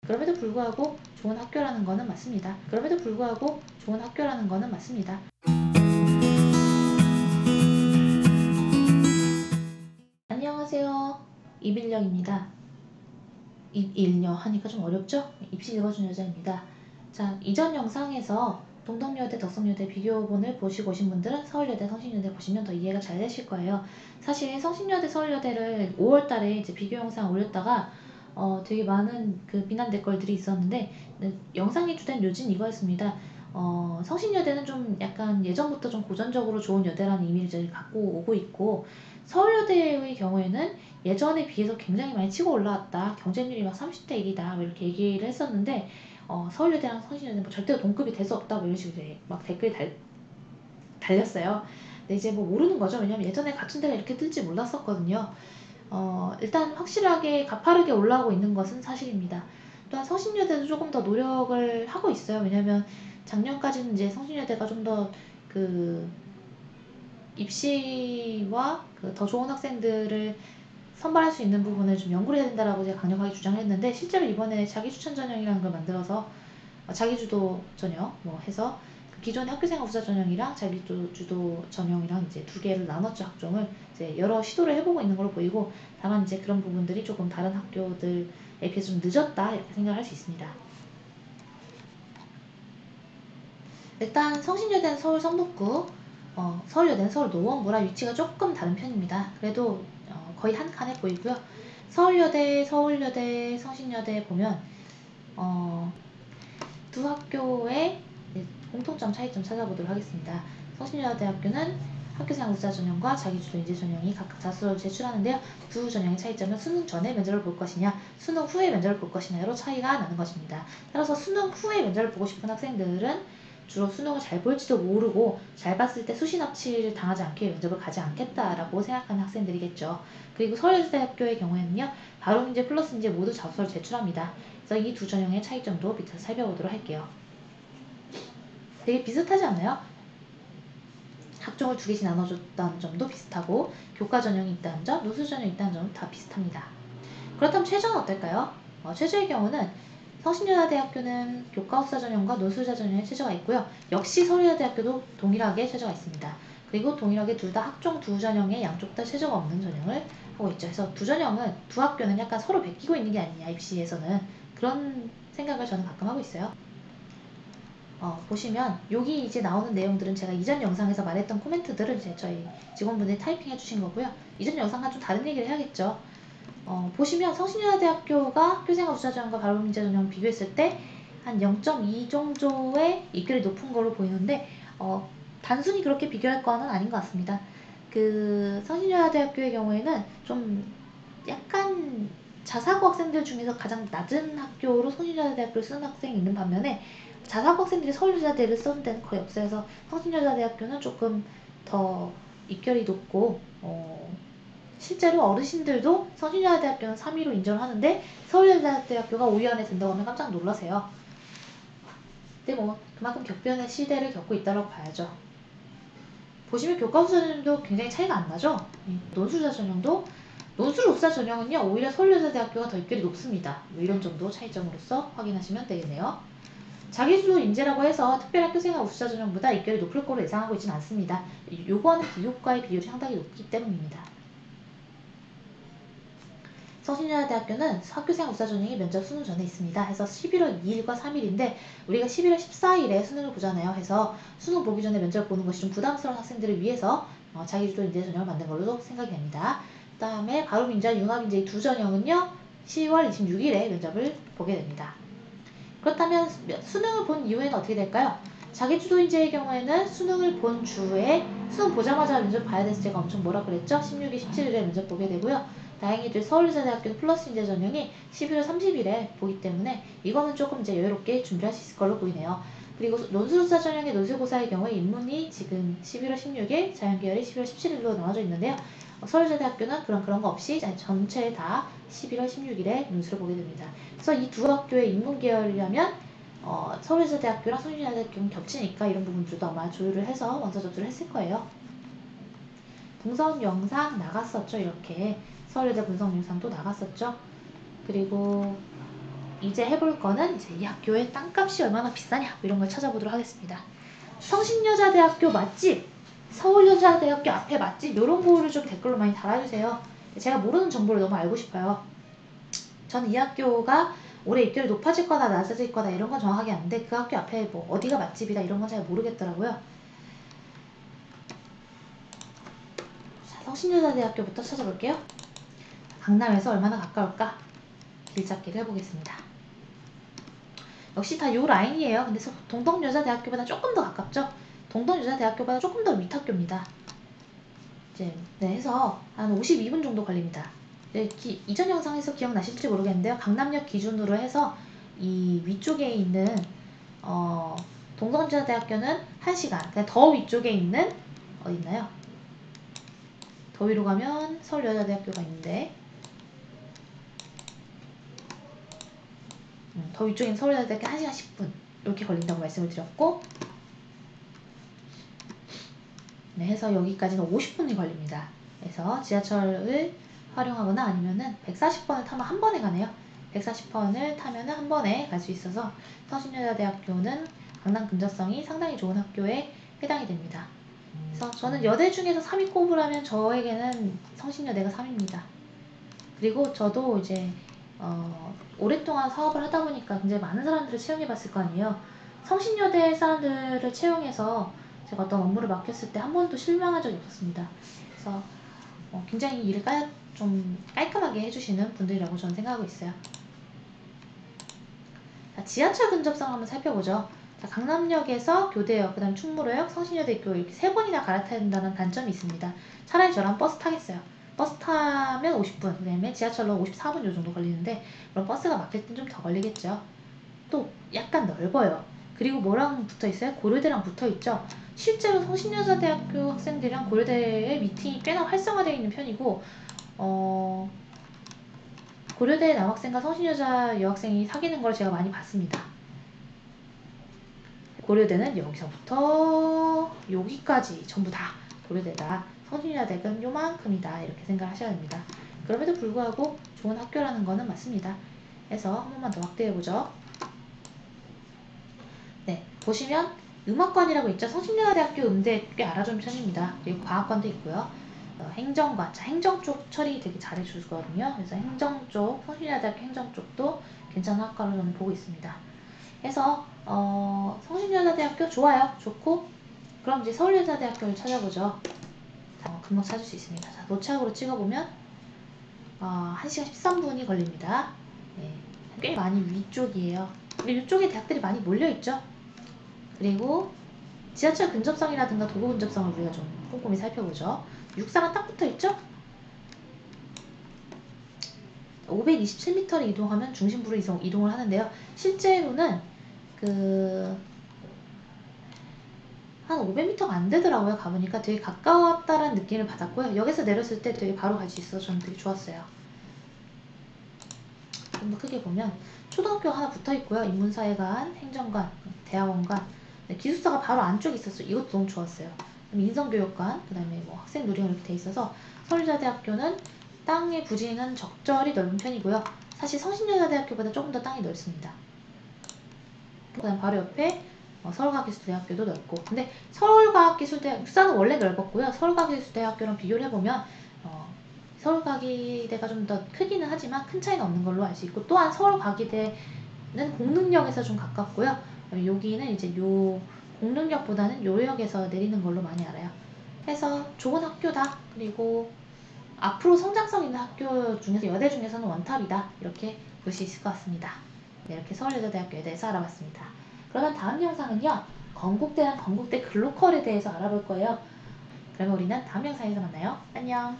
그럼에도 불구하고 좋은 학교라는 거는 맞습니다. 그럼에도 불구하고 좋은 학교라는 거는 맞습니다. 안녕하세요. 이빌령입니다. 입일녀 하니까 좀 어렵죠? 입시 읽어준 여자입니다. 자, 이전 영상에서 동덕여대, 덕성여대 비교본을 보시고 오신 분들은 서울여대, 성신여대 보시면 더 이해가 잘 되실 거예요. 사실 성신여대, 서울여대를 5월달에 이제 비교 영상 올렸다가 되게 많은 그 비난 댓글들이 있었는데 영상이 주된 요지는 이거였습니다. 성신여대는 좀 약간 예전부터 좀 고전적으로 좋은 여대라는 이미지를 갖고 오고 있고 서울여대의 경우에는 예전에 비해서 굉장히 많이 치고 올라왔다. 경쟁률이 막 30대 1이다. 뭐 이렇게 얘기를 했었는데 서울여대랑 성신여대는 뭐 절대로 동급이 될 수 없다. 뭐 이런 식으로 막 댓글이 달렸어요. 근데 이제 뭐 모르는 거죠. 왜냐면 예전에 같은 데가 이렇게 뜰지 몰랐었거든요. 일단 확실하게 가파르게 올라오고 있는 것은 사실입니다. 또한 성신여대도 조금 더 노력을 하고 있어요. 왜냐면 작년까지는 이제 성신여대가 좀 더 그 입시와 그 더 좋은 학생들을 선발할 수 있는 부분을 좀 연구를 해야 된다라고 제가 강력하게 주장을 했는데 실제로 이번에 자기 추천 전형이라는 걸 만들어서 자기 주도 전형 뭐 해서 그 기존의 학교생활 우사 전형이랑 자기 주도 전형이랑 이제 두 개를 나눴죠. 학종을 이제 여러 시도를 해보고 있는 걸로 보이고 다만 이제 그런 부분들이 조금 다른 학교들에 비해서 좀 늦었다 이렇게 생각할 수 있습니다. 일단 성신여대는 서울 성북구, 서울여대는 서울 노원구라 위치가 조금 다른 편입니다. 그래도 거의 한 칸에 보이고요. 서울여대, 서울여대, 성신여대 보면 두 학교의 공통점 차이점 찾아보도록 하겠습니다. 성신여대학교는 학교생활 우수자 전형과 자기주도 인재 전형이 각각 자소서를 제출하는데요. 두 전형의 차이점은 수능 전에 면접을 볼 것이냐, 수능 후에 면접을 볼 것이냐로 차이가 나는 것입니다. 따라서 수능 후에 면접을 보고 싶은 학생들은 주로 수능을 잘 볼지도 모르고 잘 봤을 때 수시 납치를 당하지 않게 면접을 가지 않겠다라고 생각하는 학생들이겠죠. 그리고 서울여대학교의 경우에는요. 바로문제 플러스 문제 모두 자소서를 제출합니다. 그래서 이 두 전형의 차이점도 밑에서 살펴보도록 할게요. 되게 비슷하지 않나요? 학종을 두 개씩 나눠줬다는 점도 비슷하고 교과 전형이 있다는 점, 노수 전형이 있다는 점도 다 비슷합니다. 그렇다면 최저는 어떨까요? 최저의 경우는 성신여대학교는 교과학사 전형과 노수자 전형의 최저가 있고요. 역시 서울여대학교도 동일하게 최저가 있습니다. 그리고 동일하게 둘 다 학종 두 전형에 양쪽 다 최저가 없는 전형을 하고 있죠. 그래서 두 전형은 두 학교는 약간 서로 베끼고 있는 게 아니냐 입시에서는 그런 생각을 저는 가끔 하고 있어요. 보시면 여기 이제 나오는 내용들은 제가 이전 영상에서 말했던 코멘트들을 이제 저희 직원분들이 타이핑 해주신 거고요. 이전 영상과 좀 다른 얘기를 해야겠죠. 보시면 성신여대학교가 학교생활 우수자 전형과 바로문제 전형 비교했을 때 한 0.2 정도의 이끌이 높은 걸로 보이는데 단순히 그렇게 비교할 거는 아닌 것 같습니다. 그 성신여대학교의 경우에는 좀 약간 자사고 학생들 중에서 가장 낮은 학교로 성신여대학교를 쓰는 학생이 있는 반면에 자사고 학생들이 서울여자대를 쓰는 데는 거의 없어요. 그래서 성신여자대학교는 조금 더 입결이 높고 실제로 어르신들도 성신여자대학교는 3위로 인정을 하는데 서울여자대학교가 5위 안에 든다고 하면 깜짝 놀라세요. 근데 뭐 그만큼 격변의 시대를 겪고 있다고 봐야죠. 보시면 교과서 전형도 굉장히 차이가 안 나죠. 논술자 전형도 논술우사 전형은요 오히려 서울여자대학교가 더 입결이 높습니다. 뭐 이런 정도 차이점으로서 확인하시면 되겠네요. 자기주도 인재라고 해서 특별학교생활 우수자 전형보다 입결이 높을 거로 예상하고 있지는 않습니다. 요거는 비교과의 비율이 상당히 높기 때문입니다. 성신여대학교는 학교생활 우수자 전형이 면접 수능 전에 있습니다. 해서 11월 2일과 3일인데 우리가 11월 14일에 수능을 보잖아요. 해서 수능 보기 전에 면접 보는 것이 좀 부담스러운 학생들을 위해서 자기주도 인재 전형을 만든 걸로 생각이 됩니다. 그 다음에 바로민자, 융합인재 두 전형은요. 10월 26일에 면접을 보게 됩니다. 그렇다면 수능을 본 이후에는 어떻게 될까요? 자기주도인재의 경우에는 수능을 본 주에 수능 보자마자 면접 봐야 돼서 제가 엄청 뭐라 그랬죠? 16일, 17일에 면접 보게 되고요. 다행히도 서울여자대학교는 플러스 인재 전형이 11월 30일에 보기 때문에 이거는 조금 이제 여유롭게 준비할 수 있을 걸로 보이네요. 그리고 논술고사 전형의 논술고사의 경우에 인문이 지금 11월 16일, 자연계열이 11월 17일로 나눠져 있는데요. 서울여자대학교는 그런 거 없이 전체 다 11월 16일에 논술을 보게 됩니다. 그래서 이 두 학교의 인문계열이라면 서울여자대학교랑 성신여대학교는 겹치니까 이런 부분들도 아마 조율을 해서 원서 접수를 했을 거예요. 분석 영상 나갔었죠. 이렇게 서울여대 분석 영상도 나갔었죠. 그리고 이제 해볼 거는 이제 이 학교의 땅값이 얼마나 비싸냐 이런 걸 찾아보도록 하겠습니다. 성신여자대학교 맛집, 서울여자대학교 앞에 맛집 이런 거를 좀 댓글로 많이 달아주세요. 제가 모르는 정보를 너무 알고 싶어요. 저는 이 학교가 올해 입결이 높아질 거다 낮아질 거다 이런 건 정확하게 아는데 그 학교 앞에 뭐 어디가 맛집이다 이런 건 잘 모르겠더라고요. 자, 성신여자대학교부터 찾아볼게요. 강남에서 얼마나 가까울까 길찾기를 해보겠습니다. 역시 다 요 라인이에요. 근데 동덕여자대학교보다 조금 더 가깝죠? 동덕여자대학교보다 조금 더 윗학교입니다. 이제 네, 해서 한 52분 정도 걸립니다. 이전 영상에서 기억나실지 모르겠는데요. 강남역 기준으로 해서 이 위쪽에 있는 동덕여자대학교는 1시간, 더 위쪽에 있는 어디 있나요? 더 위로 가면 서울여자대학교가 있는데 더 위쪽에 있는 서울여자대학교 1시간 10분 이렇게 걸린다고 말씀을 드렸고 네, 해서 여기까지는 50분이 걸립니다. 그래서 지하철을 활용하거나 아니면은 140번을 타면 한 번에 가네요. 140번을 타면은 한 번에 갈 수 있어서 성신여자대학교는 강남 근접성이 상당히 좋은 학교에 해당이 됩니다. 그래서 저는 여대 중에서 3위 꼽으라면 저에게는 성신여대가 3위입니다. 그리고 저도 이제 오랫동안 사업을 하다 보니까 굉장히 많은 사람들을 채용해 봤을 거 아니에요. 성신여대 사람들을 채용해서 제가 어떤 업무를 맡겼을 때 한 번도 실망한 적이 없었습니다. 그래서 굉장히 일을 좀 깔끔하게 해주시는 분들이라고 저는 생각하고 있어요. 자, 지하철 근접성 한번 살펴보죠. 자, 강남역에서 교대역, 그 다음 충무로역, 성신여대교 이렇게 3번이나 갈아타야 된다는 단점이 있습니다. 차라리 저랑 버스 타겠어요. 버스 타면 50분, 그 다음에 지하철로 54분 요 정도 걸리는데 그럼 버스가 막힐 땐 좀 더 걸리겠죠. 또 약간 넓어요. 그리고 뭐랑 붙어있어요? 고려대랑 붙어있죠. 실제로 성신여자대학교 학생들이랑 고려대의 미팅이 꽤나 활성화되어 있는 편이고 고려대 남학생과 성신여자 여학생이 사귀는 걸 제가 많이 봤습니다. 고려대는 여기서부터 여기까지 전부 다 고려대다. 성신여자대는 요만큼이다 이렇게 생각하셔야 됩니다. 그럼에도 불구하고 좋은 학교라는 거는 맞습니다. 그래서 한 번만 더 확대해보죠. 네, 보시면 음악관이라고 있죠. 성신여자대학교 음대 꽤 알아주는 편입니다. 그리고 과학관도 있고요. 행정관, 자, 행정 쪽 처리 되게 잘해주거든요. 그래서 행정 쪽, 성신여자대학교 행정 쪽도 괜찮은 학과로 저는 보고 있습니다. 그래서 성신여자대학교 좋아요, 좋고 그럼 이제 서울여자대학교를 찾아보죠. 금방 찾을 수 있습니다. 자, 노착으로 찍어보면 1시간 13분이 걸립니다. 네, 꽤 많이 위쪽이에요. 근데 이쪽에 대학들이 많이 몰려있죠. 그리고 지하철 근접성이라든가 도로 근접성을 우리가 좀 꼼꼼히 살펴보죠. 64가 딱 붙어있죠? 527m를 이동하면 중심부로 이동을 하는데요. 실제로는 한 500m가 안 되더라고요. 가보니까 되게 가까웠다라는 느낌을 받았고요. 역에서 내렸을 때 되게 바로 갈 수 있어서 저는 되게 좋았어요. 좀 더 크게 보면 초등학교가 하나 붙어있고요. 인문사회관, 행정관, 대학원관, 기숙사가 바로 안쪽에 있었어요. 이것도 너무 좋았어요. 인성교육관, 그 다음에 뭐 학생 놀이원 이렇게 돼 있어서 서울여자대학교는 땅의 부지는 적절히 넓은 편이고요. 사실 성신여자대학교보다 조금 더 땅이 넓습니다. 그 다음 바로 옆에 서울과학기술대학교도 넓고, 근데 서울과학기술대학 육사는 원래 넓었고요. 서울과학기술대학교랑 비교를 해보면 서울과기대가 좀 더 크기는 하지만 큰 차이는 없는 걸로 알 수 있고, 또한 서울과기대는 공릉역에서 좀 가깝고요. 여기는 이제 요 공릉역보다는 요 역에서 내리는 걸로 많이 알아요. 해서 좋은 학교다. 그리고 앞으로 성장성 있는 학교 중에서 여대 중에서는 원탑이다. 이렇게 볼 수 있을 것 같습니다. 네, 이렇게 서울여자대학교에 대해서 알아봤습니다. 그러면 다음 영상은요. 건국대랑 건국대 글로컬에 대해서 알아볼 거예요. 그러면 우리는 다음 영상에서 만나요. 안녕.